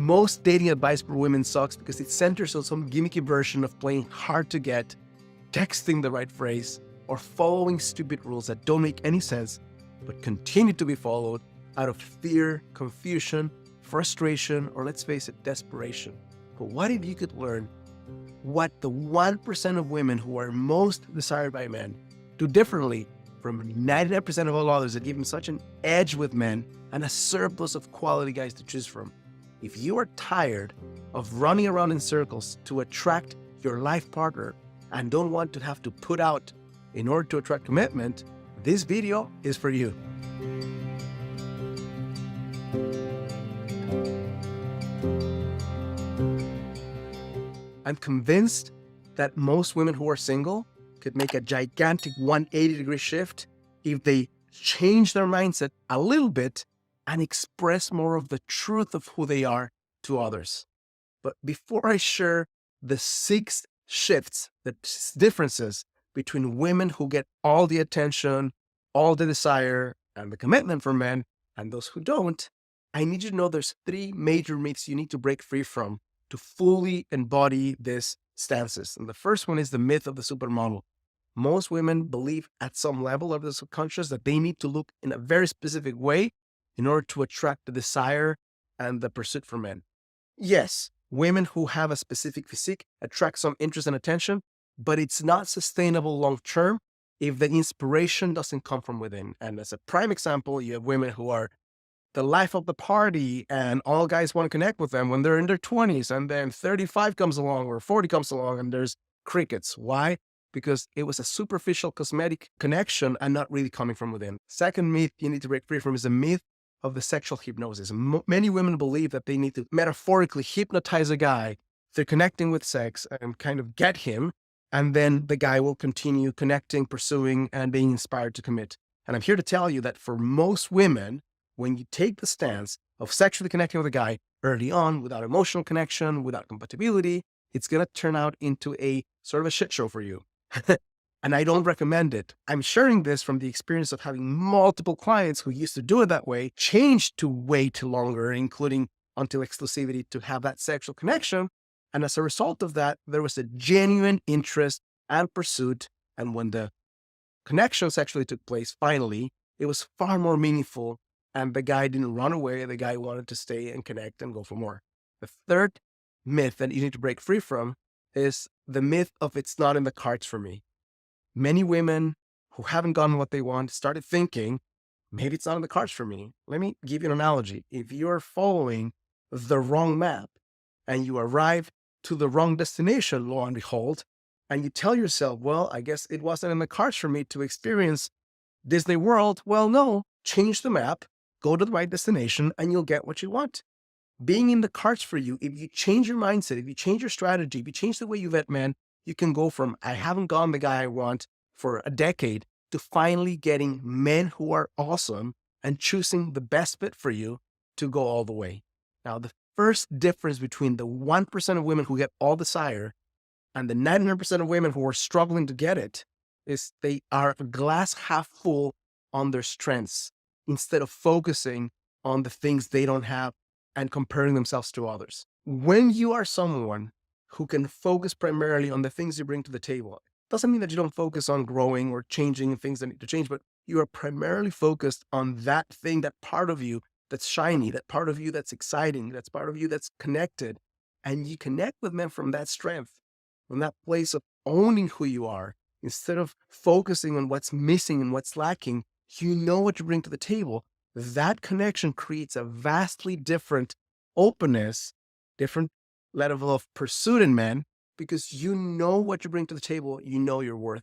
Most dating advice for women sucks because it centers on some gimmicky version of playing hard to get, texting the right phrase, or following stupid rules that don't make any sense but continue to be followed out of fear, confusion, frustration, or let's face it, desperation. But what if you could learn what the 1% of women who are most desired by men do differently from 99% of all others that give them such an edge with men and a surplus of quality guys to choose from? If you are tired of running around in circles to attract your life partner and don't want to have to put out in order to attract commitment, this video is for you. I'm convinced that most women who are single could make a gigantic 180-degree shift if they change their mindset a little bit and express more of the truth of who they are to others. But before I share the 6 shifts, the differences between women who get all the attention, all the desire, and the commitment from men, and those who don't, I need you to know there's 3 major myths you need to break free from to fully embody these stances. And the first one is the myth of the supermodel. Most women believe at some level of the subconscious that they need to look in a very specific way in order to attract the desire and the pursuit for men. Yes, women who have a specific physique attract some interest and attention, but it's not sustainable long-term if the inspiration doesn't come from within. And as a prime example, you have women who are the life of the party and all guys want to connect with them when they're in their 20s, and then 35 comes along or 40 comes along and there's crickets. Why? Because it was a superficial cosmetic connection and not really coming from within. Second myth you need to break free from is the myth of the sexual hypnosis. Many women believe that they need to metaphorically hypnotize a guy through connecting with sex and kind of get him, and then the guy will continue connecting, pursuing, and being inspired to commit. And I'm here to tell you that for most women, when you take the stance of sexually connecting with a guy early on without emotional connection, without compatibility, it's going to turn out into a sort of a shit show for you. And I don't recommend it. I'm sharing this from the experience of having multiple clients who used to do it that way, changed to wait longer, including until exclusivity, to have that sexual connection. And as a result of that, there was a genuine interest and pursuit. And when the connection sexually took place, finally, it was far more meaningful. And the guy didn't run away. The guy wanted to stay and connect and go for more. The third myth that you need to break free from is the myth of it's not in the cards for me. Many women who haven't gotten what they want started thinking, maybe it's not in the cards for me. Let me give you an analogy. If you're following the wrong map and you arrive to the wrong destination, lo and behold, and you tell yourself, well, I guess it wasn't in the cards for me to experience Disney World. Well, no, change the map, go to the right destination, and you'll get what you want. Being in the cards for you, if you change your mindset, if you change your strategy, if you change the way you vet men, you can go from I haven't gotten the guy I want for a decade to finally getting men who are awesome and choosing the best fit for you to go all the way. Now, the first difference between the 1% of women who get all desire and the 99% of women who are struggling to get it is they are glass half full on their strengths instead of focusing on the things they don't have and comparing themselves to others. When you are someone who can focus primarily on the things you bring to the table, doesn't mean that you don't focus on growing or changing things that need to change, but you are primarily focused on that thing, that part of you that's shiny, that part of you that's exciting, that's part of you that's connected. And you connect with men from that strength, from that place of owning who you are, instead of focusing on what's missing and what's lacking. You know what you bring to the table. That connection creates a vastly different openness, different level of pursuit in men, because you know what you bring to the table, you know your worth.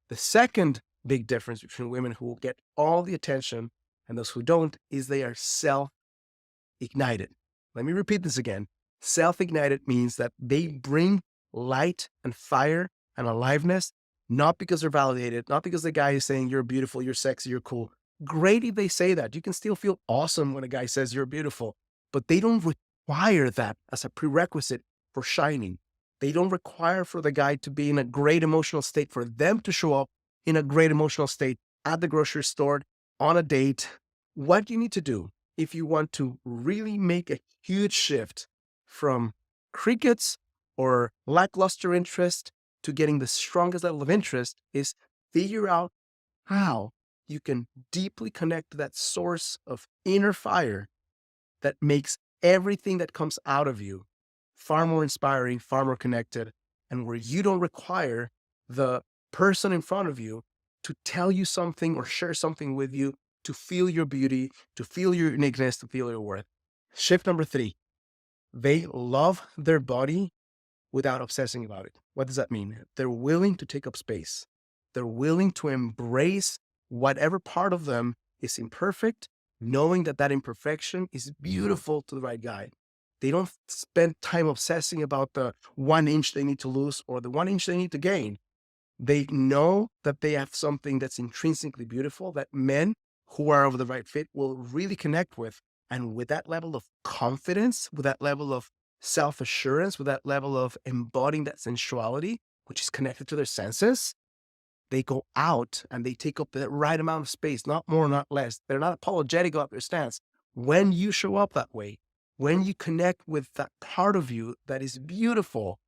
The second big difference between women who get all the attention and those who don't is they are self-ignited. Let me repeat this again. Self-ignited means that they bring light and fire and aliveness, not because they're validated, not because the guy is saying you're beautiful, you're sexy, you're cool. Great if they say that. You can still feel awesome when a guy says you're beautiful, but they don't require that as a prerequisite for shining. They don't require for the guy to be in a great emotional state for them to show up in a great emotional state at the grocery store, on a date. What you need to do if you want to really make a huge shift from crickets or lackluster interest to getting the strongest level of interest is figure out how you can deeply connect to that source of inner fire that makes everything that comes out of you far more inspiring, far more connected, and where you don't require the person in front of you to tell you something or share something with you to feel your beauty, to feel your uniqueness, to feel your worth. Shift number 3, they love their body without obsessing about it. What does that mean? They're willing to take up space. They're willing to embrace whatever part of them is imperfect, knowing that that imperfection is beautiful to the right guy. They don't spend time obsessing about the 1 inch they need to lose or the 1 inch they need to gain. They know that they have something that's intrinsically beautiful that men who are of the right fit will really connect with. And with that level of confidence, with that level of self-assurance, with that level of embodying that sensuality, which is connected to their senses, they go out and they take up the right amount of space, not more, not less. They're not apologetic about their stance. When you show up that way, when you connect with that part of you that is beautiful,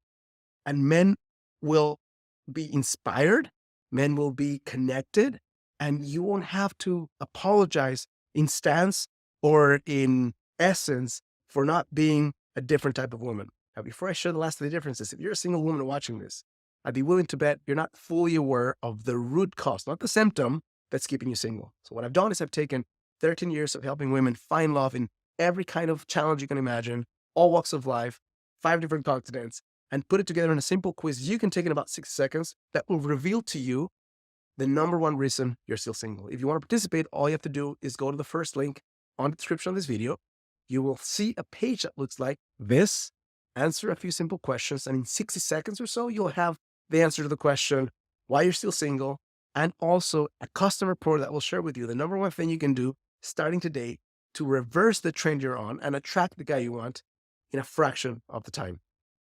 and men will be inspired, men will be connected, and you won't have to apologize in stance or in essence for not being a different type of woman. Now, before I share the last of the differences, if you're a single woman watching this, I'd be willing to bet you're not fully aware of the root cause, not the symptom that's keeping you single. So what I've done is I've taken 13 years of helping women find love in every kind of challenge you can imagine, all walks of life, 5 different continents, and put it together in a simple quiz you can take in about 6 seconds that will reveal to you the number 1 reason you're still single. If you want to participate, all you have to do is go to the first link on the description of this video. You will see a page that looks like this, answer a few simple questions, and in 60 seconds or so, you'll have the answer to the question, why you're still single, and also a custom report that will share with you the number 1 thing you can do starting today to reverse the trend you're on and attract the guy you want in a fraction of the time.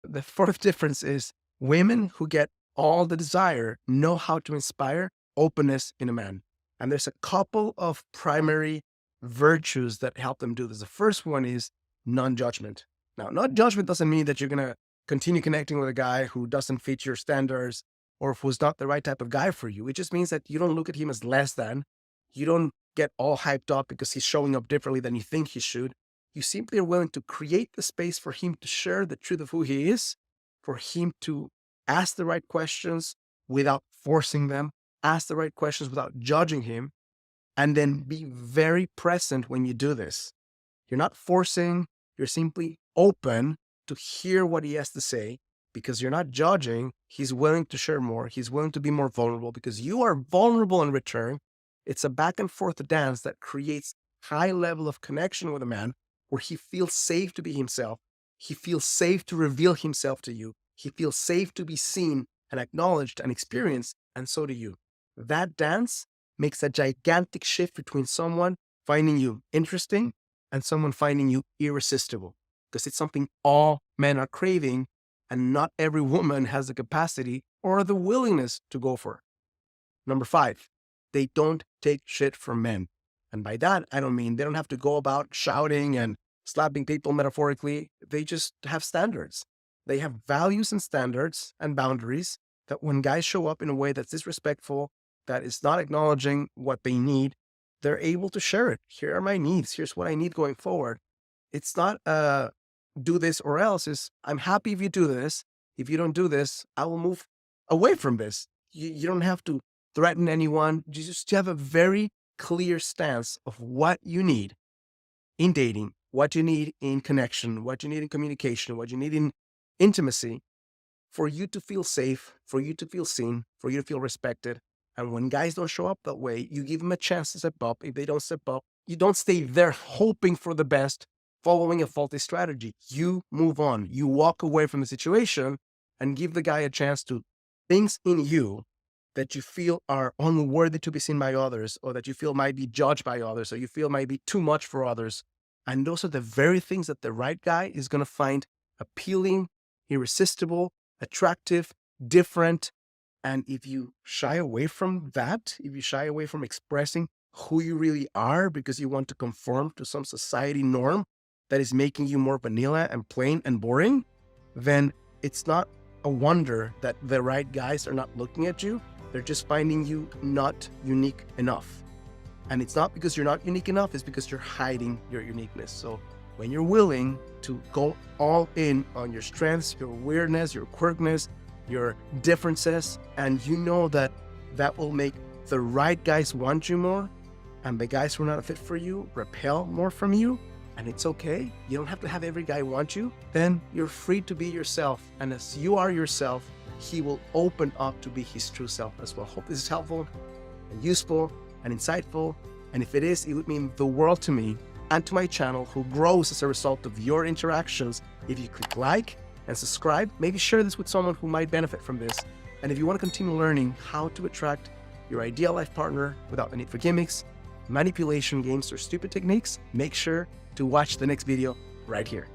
The 4th difference is women who get all the desire know how to inspire openness in a man. And there's a couple of primary virtues that help them do this. The first one is non-judgment. Now, non-judgment doesn't mean that you're going to continue connecting with a guy who doesn't fit your standards or who's not the right type of guy for you. It just means that you don't look at him as less than. You don't get all hyped up because he's showing up differently than you think he should. You simply are willing to create the space for him to share the truth of who he is, for him to ask the right questions without forcing them, ask the right questions without judging him, and then be very present when you do this. You're not forcing, you're simply open to hear what he has to say because you're not judging. He's willing to share more. He's willing to be more vulnerable because you are vulnerable in return. It's a back and forth dance that creates high level of connection with a man where he feels safe to be himself. He feels safe to reveal himself to you. He feels safe to be seen and acknowledged and experienced, and so do you. That dance makes a gigantic shift between someone finding you interesting and someone finding you irresistible, because it's something all men are craving, and not every woman has the capacity or the willingness to go for. Number 5, they don't take shit from men. And by that, I don't mean they don't have to go about shouting and slapping people metaphorically. They just have standards. They have values and standards and boundaries that when guys show up in a way that's disrespectful, that is not acknowledging what they need, they're able to share it. Here are my needs. Here's what I need going forward. It's not do this or else. It's I'm happy if you do this. If you don't do this, I will move away from this. You don't have to threaten anyone. You just have a very clear stance of what you need in dating, what you need in connection, what you need in communication, what you need in intimacy for you to feel safe, for you to feel seen, for you to feel respected. And when guys don't show up that way, you give them a chance to step up. If they don't step up, you don't stay there hoping for the best, following a faulty strategy. You move on. You walk away from the situation and give the guy a chance to things in you that you feel are unworthy to be seen by others, or that you feel might be judged by others, or you feel might be too much for others. And those are the very things that the right guy is going to find appealing, irresistible, attractive, different. And if you shy away from that, if you shy away from expressing who you really are because you want to conform to some society norm, that is making you more vanilla and plain and boring, then it's not a wonder that the right guys are not looking at you. They're just finding you not unique enough. And it's not because you're not unique enough, it's because you're hiding your uniqueness. So when you're willing to go all in on your strengths, your weirdness, your quirkiness, your differences, and you know that that will make the right guys want you more, and the guys who are not a fit for you repel more from you, and it's okay. You don't have to have every guy want you. Then you're free to be yourself. And as you are yourself, he will open up to be his true self as well. Hope this is helpful and useful and insightful. And if it is, it would mean the world to me and to my channel, who grows as a result of your interactions. If you click like and subscribe, maybe share this with someone who might benefit from this. And if you want to continue learning how to attract your ideal life partner without the need for gimmicks, manipulation games, or stupid techniques, make sure to watch the next video right here.